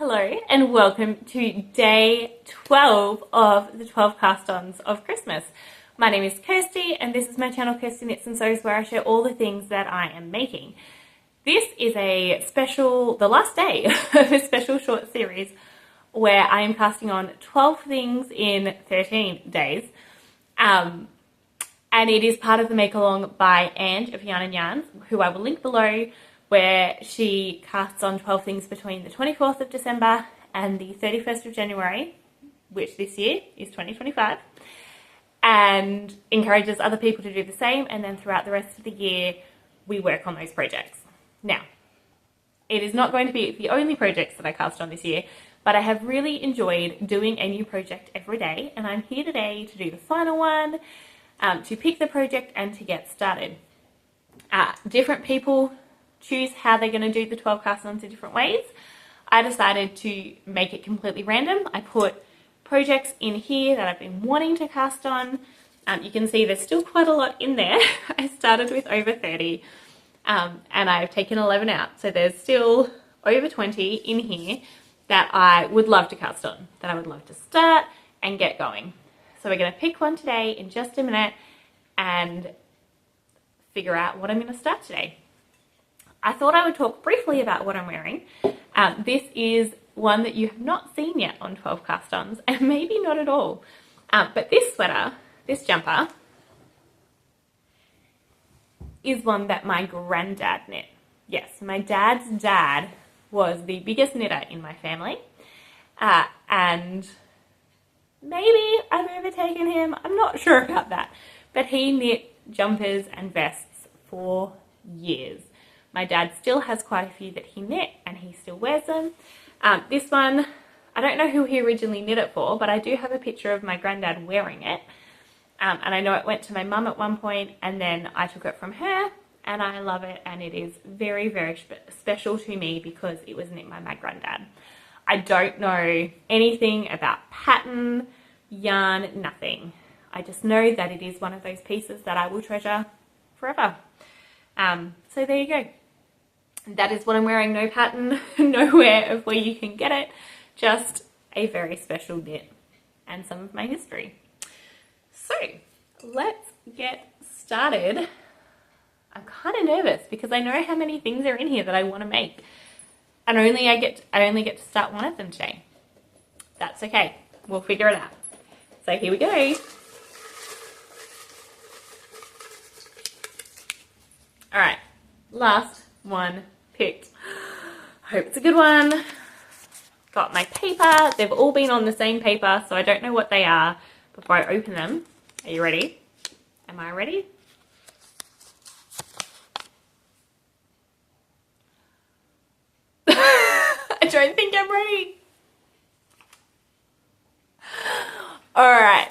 Hello and welcome to day 12 of the 12 Cast-Ons of Christmas. My name is Kirsty and this is my channel Kirsty Knits and Sews, where I share all the things that I am making. This is the last day of a special short series where I am casting on 12 things in 13 days. And it is part of the make along by Ange of Yarn and Yarns, who I will link below, where she casts on 12 things between the 24th of December and the 31st of January, which this year is 2025, and encourages other people to do the same, and then throughout the rest of the year we work on those projects. Now, it is not going to be the only projects that I cast on this year, but I have really enjoyed doing a new project every day, and I'm here today to do the final one, to pick the project and to get started. Different people choose how they're going to do the 12 cast-ons in different ways. I decided to make it completely random. I put projects in here that I've been wanting to cast on. You can see there's still quite a lot in there. I started with over 30 and I've taken 11 out. So there's still over 20 in here that I would love to cast on, that I would love to start and get going. So we're going to pick one today in just a minute and figure out what I'm going to start today. I thought I would talk briefly about what I'm wearing. This is one that you have not seen yet on 12 cast-ons, and maybe not at all. But this sweater, this jumper, is one that my granddad knit. Yes, my dad's dad was the biggest knitter in my family. And maybe I've overtaken him. I'm not sure about that. But he knit jumpers and vests for years. My dad still has quite a few that he knit and he still wears them. This one, I don't know who he originally knit it for, but I do have a picture of my granddad wearing it. And I know it went to my mum at one point and then I took it from her, and I love it, and it is very, very special to me because it was knit by my granddad. I don't know anything about pattern, yarn, nothing. I just know that it is one of those pieces that I will treasure forever. So there you go. That is what I'm wearing. No pattern, nowhere of where you can get it, just a very special knit and some of my history. So let's get started. I'm kind of nervous because I know how many things are in here that I want to make, and I only get to start one of them today. That's okay. We'll figure it out. So here we go. All right, last one picked. Hope it's a good one. Got my paper. They've all been on the same paper, so I don't know what they are before I open them. Are you ready? Am I ready? I don't think I'm ready. All right,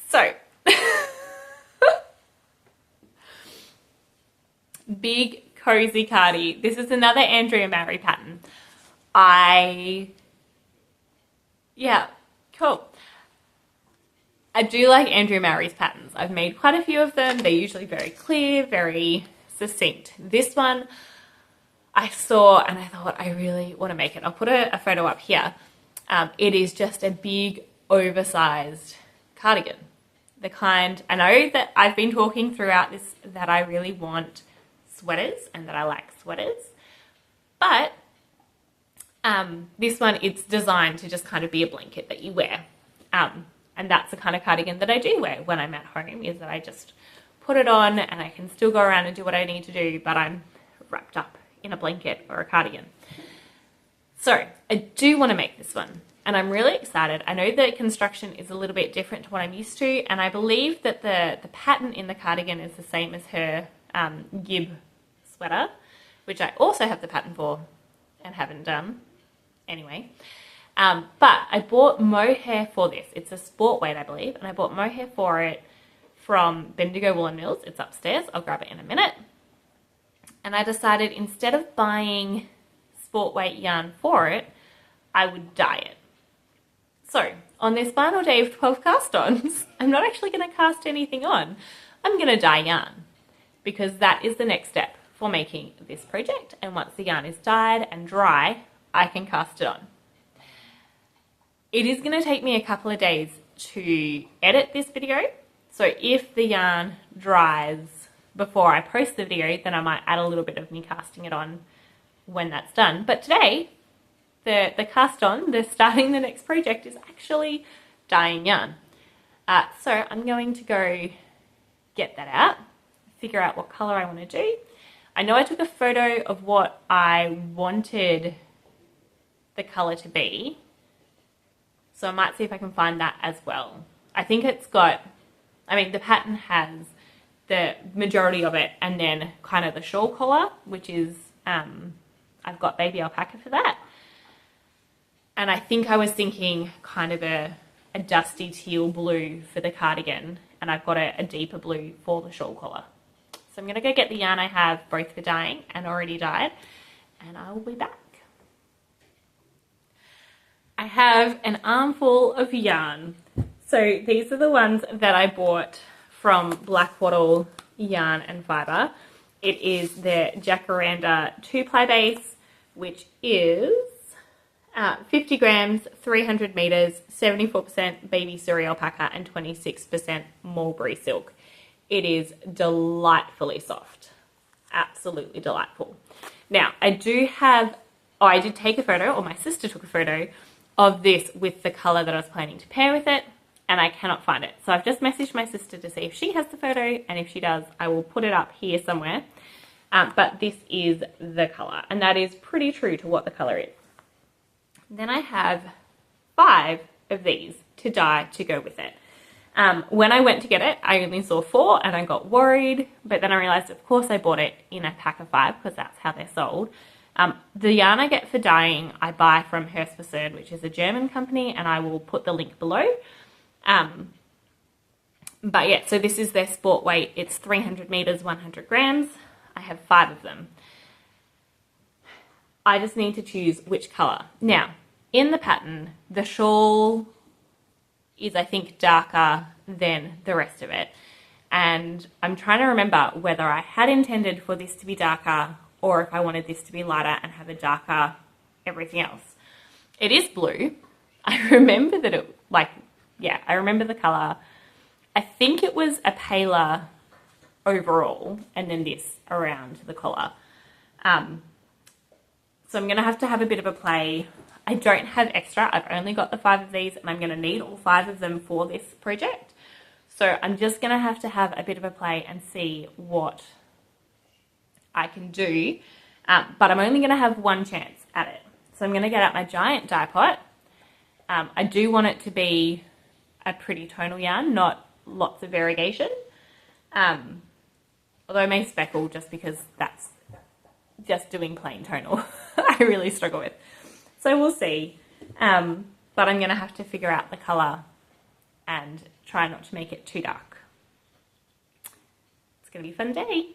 so big cozy cardi. This is another Andrea Mary pattern. Yeah, cool. I do like Andrea Mary's patterns. I've made quite a few of them. They're usually very clear, very succinct. This one I saw and I thought I really want to make it. I'll put a photo up here. It is just a big oversized cardigan. The kind, I know that I've been talking throughout this that I really want sweaters and that I like sweaters, but this one, it's designed to just kind of be a blanket that you wear, and that's the kind of cardigan that I do wear when I'm at home, is that I just put it on and I can still go around and do what I need to do, but I'm wrapped up in a blanket or a cardigan. So I do want to make this one and I'm really excited. I know the construction is a little bit different to what I'm used to, and I believe that the pattern in the cardigan is the same as her Gib sweater, which I also have the pattern for and haven't done anyway. But I bought mohair for this. It's a sport weight, I believe, and I bought mohair for it from Bendigo Woolen Mills. It's upstairs. I'll grab it in a minute. And I decided instead of buying sport weight yarn for it, I would dye it. So on this final day of 12 cast-ons, I'm not actually going to cast anything on. I'm going to dye yarn, because that is the next step for making this project. And once the yarn is dyed and dry, I can cast it on. It is going to take me a couple of days to edit this video. So if the yarn dries before I post the video, then I might add a little bit of me casting it on when that's done. But today, the cast on, the starting the next project, is actually dyeing yarn. So I'm going to go get that out, figure out what color I want to do. I know I took a photo of what I wanted the color to be, so I might see if I can find that as well. I think it's got, I mean, the pattern has the majority of it and then kind of the shawl collar, which is, I've got baby alpaca for that. And I think I was thinking kind of a dusty teal blue for the cardigan, and I've got a deeper blue for the shawl collar. So I'm going to go get the yarn I have both for dyeing and already dyed, and I will be back. I have an armful of yarn. So these are the ones that I bought from Black Wattle Yarn and Fibre. It is their Jacaranda 2-ply base, which is 50 grams, 300 meters, 74% baby Surrey alpaca and 26% mulberry silk. It is delightfully soft. Absolutely delightful. Now, I did take a photo, or my sister took a photo of this with the color that I was planning to pair with it, and I cannot find it. So I've just messaged my sister to see if she has the photo, and if she does, I will put it up here somewhere. But this is the color, and that is pretty true to what the color is. Then I have 5 of these to dye to go with it. When I went to get it, I only saw 4 and I got worried, but then I realized, of course, I bought it in a pack of 5 because that's how they're sold. The yarn I get for dyeing, I buy from Herstverserd, which is a German company, and I will put the link below. But yeah, so this is their sport weight. It's 300 meters, 100 grams. I have 5 of them. I just need to choose which color. Now, in the pattern, the shawl is, I think, darker than the rest of it. And I'm trying to remember whether I had intended for this to be darker or if I wanted this to be lighter and have a darker everything else. It is blue. I remember that it, I remember the color. I think it was a paler overall and then this around the collar. So I'm going to have a bit of a play. I don't have extra. I've only got the 5 of these, and I'm going to need all 5 of them for this project. So I'm just going to have a bit of a play and see what I can do. But I'm only going to have one chance at it. So I'm going to get out my giant dye pot. I do want it to be a pretty tonal yarn, not lots of variegation. Although I may speckle just because that's just doing plain tonal. I really struggle with. So we'll see. But I'm going to have to figure out the colour and try not to make it too dark. It's going to be a fun day.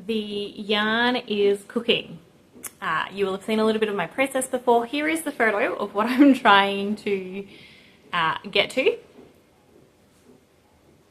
The yarn is cooking. You will have seen a little bit of my process before. Here is the photo of what I'm trying to get to.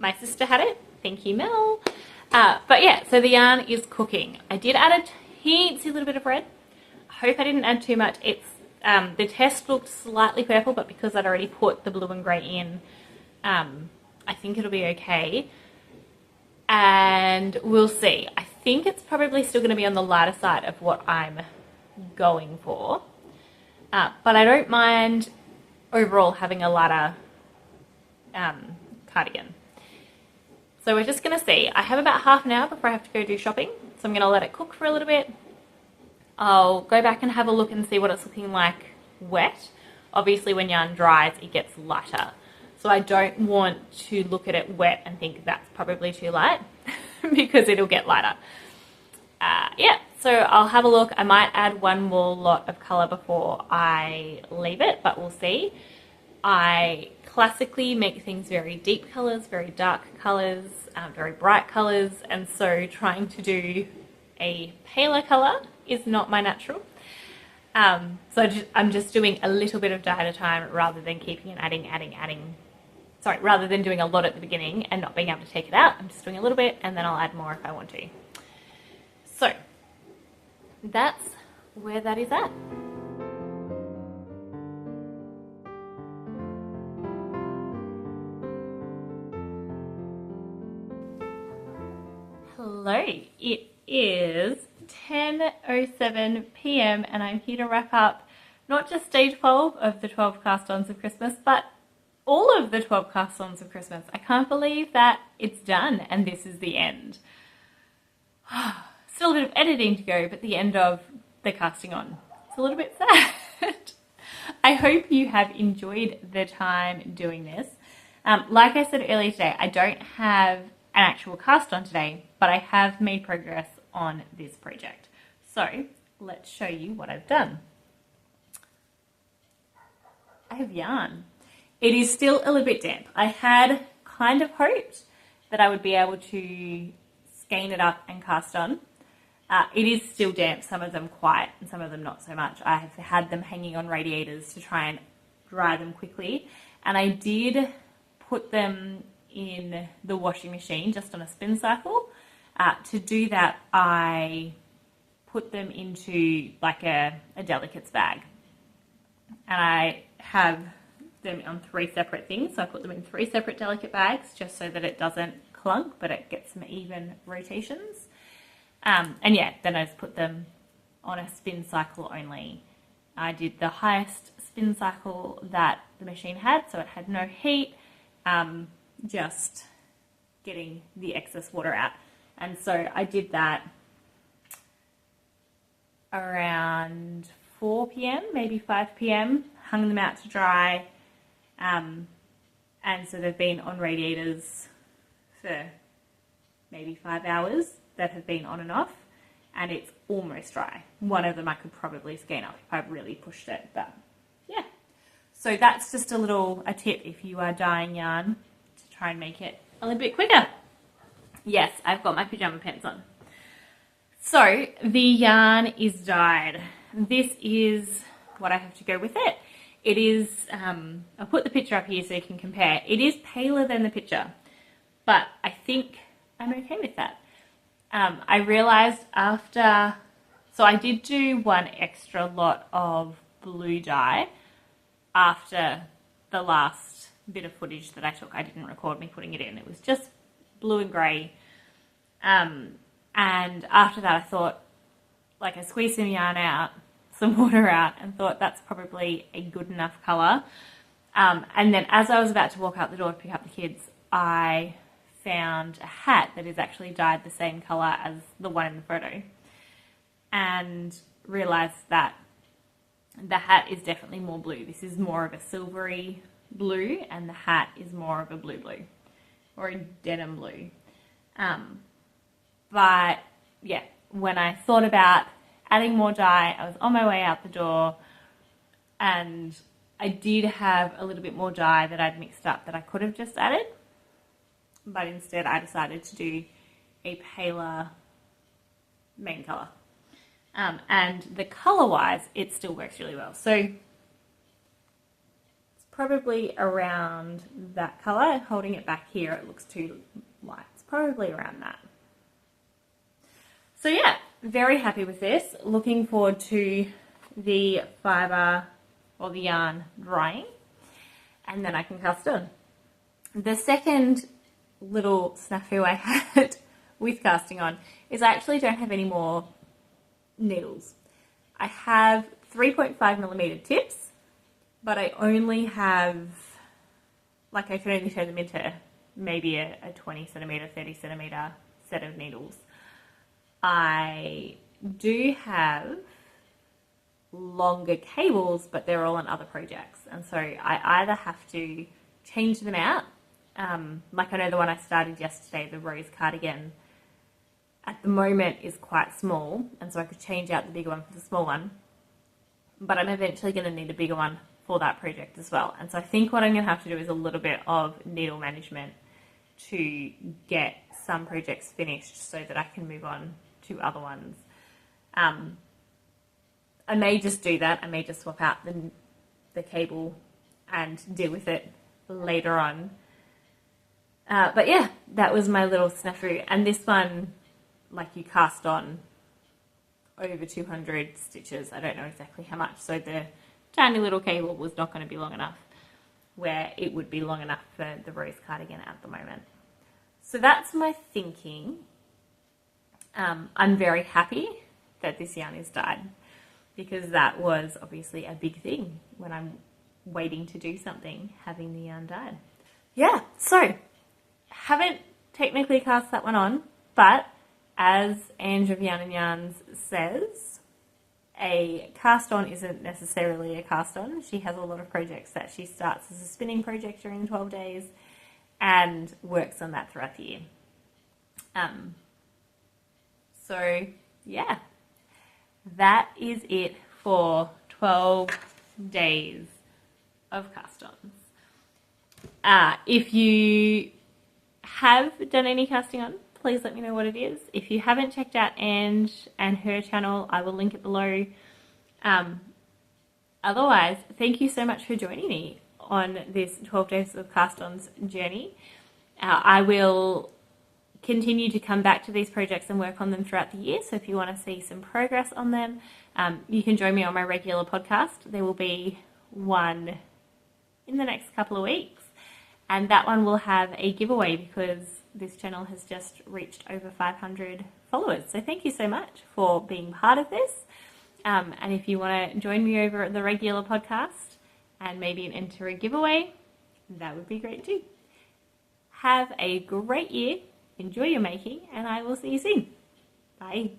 My sister had it. Thank you, Mel. But yeah, so the yarn is cooking. I did add a teensy little bit of red. I hope I didn't add too much. It's the test looked slightly purple, but because I'd already put the blue and grey in, I think it'll be okay. And we'll see. I think it's probably still going to be on the lighter side of what I'm going for. But I don't mind overall having a lighter cardigan. So we're just going to see. I have about half an hour before I have to go do shopping. So I'm going to let it cook for a little bit. I'll go back and have a look and see what it's looking like wet. Obviously when yarn dries, it gets lighter. So I don't want to look at it wet and think that's probably too light because it'll get lighter. Yeah, so I'll have a look. I might add one more lot of colour before I leave it, but we'll see. I classically make things very deep colours, very dark colours, very bright colours, and so trying to do a paler colour is not my natural. So I'm just doing a little bit of dye at a time rather than keeping and adding. Sorry, rather than doing a lot at the beginning and not being able to take it out, I'm just doing a little bit and then I'll add more if I want to. So that's where that is at. Hello, it is 10:07 p.m. and I'm here to wrap up not just day 12 of the 12 Cast-Ons of Christmas, but all of the 12 Cast-Ons of Christmas. I can't believe that it's done and this is the end. Still a bit of editing to go, but the end of the casting on. It's a little bit sad. I hope you have enjoyed the time doing this. Like I said earlier today, I don't have an actual cast on today, but I have made progress on this project. So let's show you what I've done. I have yarn. It is still a little bit damp. I had kind of hoped that I would be able to skein it up and cast on. It is still damp, some of them quite and some of them not so much. I have had them hanging on radiators to try and dry them quickly, and I did put them in the washing machine just on a spin cycle. To do that, I put them into like a delicates bag, and I have them on 3 separate things. So I put them in 3 separate delicate bags just so that it doesn't clunk, but it gets some even rotations. And yeah, then I just put them on a spin cycle only. I did the highest spin cycle that the machine had, so it had no heat, just getting the excess water out. And so I did that around 4 p.m, maybe 5 p.m, hung them out to dry. And so they've been on radiators for maybe 5 hours that have been on and off, and it's almost dry. One of them I could probably skein up if I really pushed it, but yeah. So that's just a tip if you are dyeing yarn, to try and make it a little bit quicker. Yes, I've got my pajama pants on. So the yarn is dyed. This is what I have to go with it. It is, I'll put the picture up here so you can compare. It is paler than the picture, but I think I'm okay with that. I realized after, so I did do one extra lot of blue dye after the last bit of footage that I took. I didn't record me putting it in. It was just blue and grey. And after that I thought, like, I squeezed some yarn out, some water out, and thought that's probably a good enough colour. And then as I was about to walk out the door to pick up the kids, I found a hat that is actually dyed the same colour as the one in the photo, and realised that the hat is definitely more blue. This is more of a silvery blue, and the hat is more of a blue, or a denim blue. But yeah, when I thought about adding more dye, I was on my way out the door, and I did have a little bit more dye that I'd mixed up that I could have just added, but instead I decided to do a paler main colour. And the colour-wise, it still works really well. So it's probably around that colour. Holding it back here, it looks too light. It's probably around that. So yeah, very happy with this. Looking forward to the fibre or the yarn drying, and then I can cast on. The second little snafu I had with casting on is I actually don't have any more needles. I have 3.5mm tips, but I only have, like, I can only turn them into maybe a 20cm, 30cm set of needles. I do have longer cables, but they're all on other projects, and so I either have to change them out, like I know the one I started yesterday, the rose cardigan, at the moment is quite small, and so I could change out the bigger one for the small one, but I'm eventually going to need a bigger one for that project as well. And so I think what I'm going to have to do is a little bit of needle management to get some projects finished so that I can move on to other ones. I may just do that. I may just swap out the cable and deal with it later on. But yeah, that was my little snafu. And this one, like, you cast on over 200 stitches. I don't know exactly how much. So the tiny little cable was not going to be long enough, where it would be long enough for the rose cardigan at the moment. So that's my thinking. I'm very happy that this yarn is dyed, because that was obviously a big thing when I'm waiting to do something, having the yarn dyed. Yeah, so haven't technically cast that one on, but as Ange of Yarn and Yarns says, a cast on isn't necessarily a cast on. She has a lot of projects that she starts as a spinning project during 12 days and works on that throughout the year. So yeah, that is it for 12 days of cast-ons. If you have done any casting on, please let me know what it is. If you haven't checked out Ange and her channel, I will link it below. Otherwise, thank you so much for joining me on this 12 days of cast-ons journey. I will continue to come back to these projects and work on them throughout the year. So if you want to see some progress on them, you can join me on my regular podcast. There will be one in the next couple of weeks, and that one will have a giveaway because this channel has just reached over 500 followers. So thank you so much for being part of this. And if you want to join me over at the regular podcast and maybe enter a giveaway, that would be great too. Have a great year. Enjoy your making, and I will see you soon. Bye.